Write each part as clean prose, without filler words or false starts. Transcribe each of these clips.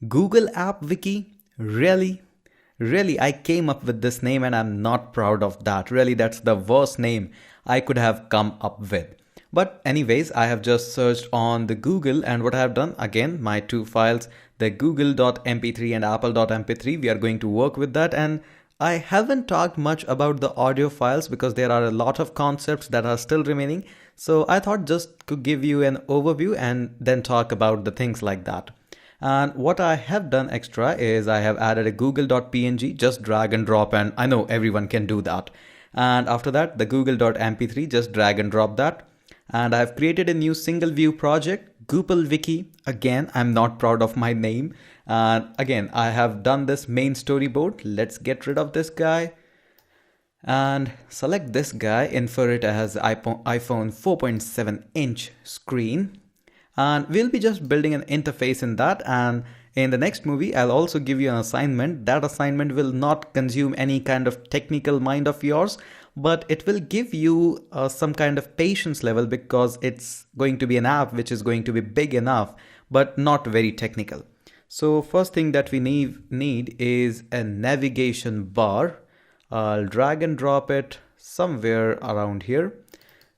Google App Wiki? Really? Really, I came up with this name and I'm not proud of that. Really, that's the worst name I could have come up with. But anyways, I have just searched on the Google, and what I have done, again, my two files, the google.mp3 and apple.mp3, we are going to work with that. And I haven't talked much about the audio files because there are a lot of concepts that are still remaining. So I thought just to give you an overview and then talk about the things like that. And what I have done extra is I have added a google.png, just drag and drop, and I know everyone can do that. And after that, the google.mp3, just drag and drop that. And I've created a new single view project, Google Wiki. Again, I'm not proud of my name. And again, I have done this main storyboard. Let's get rid of this guy and select this guy, infer it as iPhone 4.7-inch screen. And we'll be just building an interface in that. And in the next movie, I'll also give you an assignment. That assignment will not consume any kind of technical mind of yours, but it will give you some kind of patience level, because it's going to be an app which is going to be big enough, but not very technical. So first thing that we need is a navigation bar. I'll drag and drop it somewhere around here.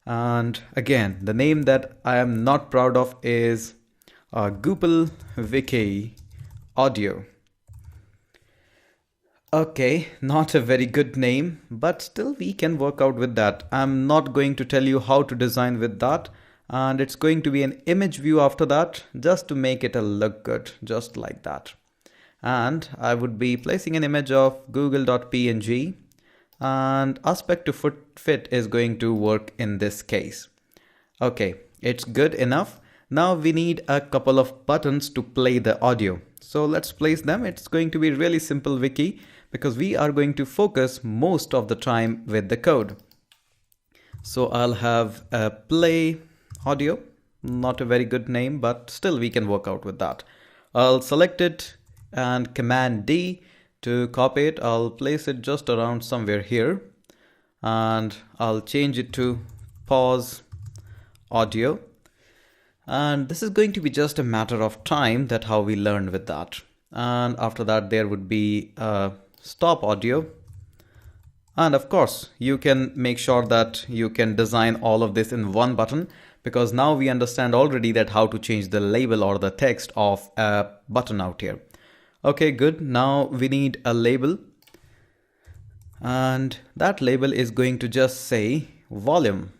And again, the name that I am not proud of is Google Wiki Audio. Okay, not a very good name, but still we can work out with that. I'm not going to tell you how to design with that, and it's going to be an image view after that, just to make it look good, just like that. And I would be placing an image of google.png, and aspect to fit is going to work in this case. Okay, it's good enough. Now we need a couple of buttons to play the audio. So let's place them. It's going to be really simple wiki, because we are going to focus most of the time with the code. So I'll have a play audio, not a very good name, but still we can work out with that. I'll select it and Command D to copy it. I'll place it just around somewhere here, and I'll change it to pause audio. And this is going to be just a matter of time, that how we learned with that. And after that, there would be stop audio. And of course, you can make sure that you can design all of this in one button, because now we understand already that how to change the label or the text of a button out here. Okay, good. Now we need a label, and that label is going to just say volume.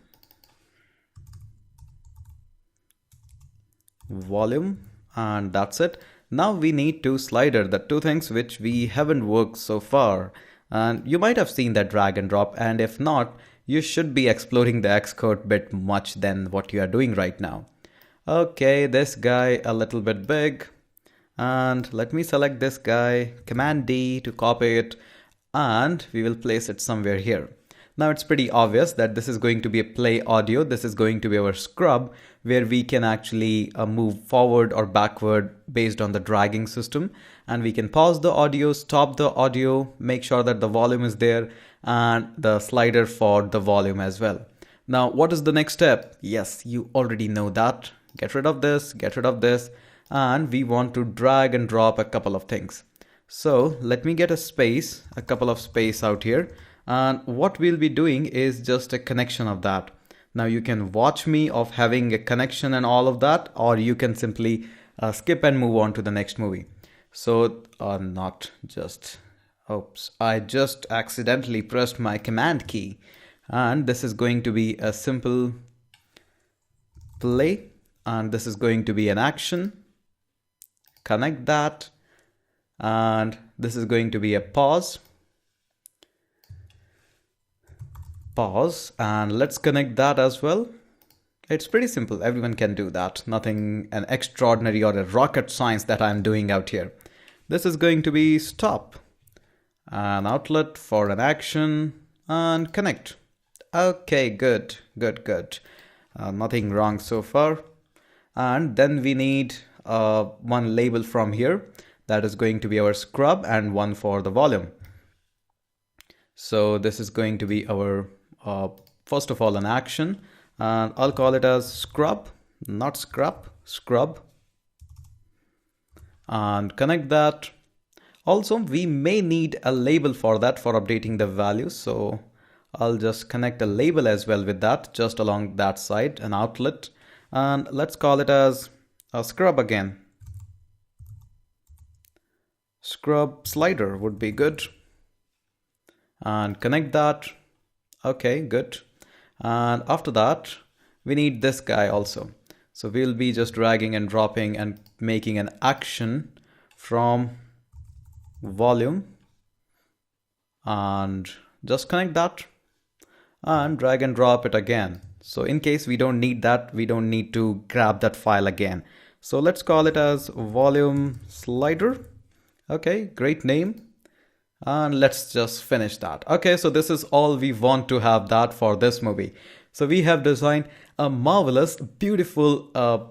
And that's it. Now we need to slider, the two things which we haven't worked so far. And you might have seen that drag and drop, and if not, you should be exploring the Xcode bit much than what you are doing right now. Okay, this guy a little bit big. And let me select this guy, Command D to copy it, and we will place it somewhere here. Now it's pretty obvious that this is going to be a play audio. This is going to be our scrub, where we can actually move forward or backward based on the dragging system. And we can pause the audio, stop the audio, make sure that the volume is there, and the slider for the volume as well. Now, what is the next step? Yes, you already know that. Get rid of this, get rid of this. And we want to drag and drop a couple of things. So let me get a couple of space out here. And what we'll be doing is just a connection of that. Now you can watch me of having a connection and all of that, or you can simply skip and move on to the next movie. So I just accidentally pressed my command key, and this is going to be a simple play, and this is going to be an action. Connect that, and this is going to be a pause, and let's connect that as well. It's pretty simple, everyone can do that. Nothing an extraordinary or a rocket science that I'm doing out here. This is going to be stop, an outlet for an action, and connect. Okay, good. Nothing wrong so far. And then we need one label from here, that is going to be our scrub, and one for the volume. So this is going to be our first of all an action, and I'll call it as scrub, not scrub, scrub. and connect that. Also, we may need a label for that for updating the values. So I'll just connect a label as well with that, just along that side, an outlet. And let's call it as a scrub again. Scrub slider would be good. And connect that. Okay, good. And after that, we need this guy also. So we'll be just dragging and dropping and making an action from volume, and just connect that and drag and drop it again. So in case we don't need that, we don't need to grab that file again. So let's call it as volume slider. Okay, great name. And let's just finish that. Okay, so this is all we want to have that for this movie. So we have designed a marvelous, beautiful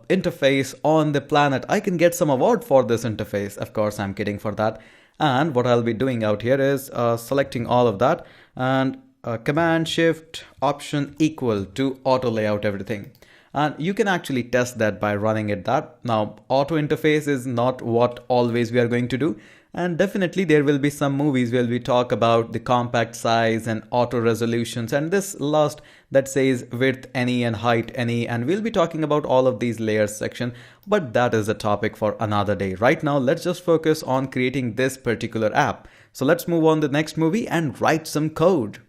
interface on the planet. I can get some award for this interface. Of course, I'm kidding for that. And what I'll be doing out here is selecting all of that and Command Shift Option equal to auto layout everything. And you can actually test that by running it that. Now, auto interface is not what always we are going to do. And definitely there will be some movies where we talk about the compact size and auto resolutions, and this last that says width any and height any, and we'll be talking about all of these layers section, but that is a topic for another day. Right now, let's just focus on creating this particular app. So let's move on to the next movie and write some code.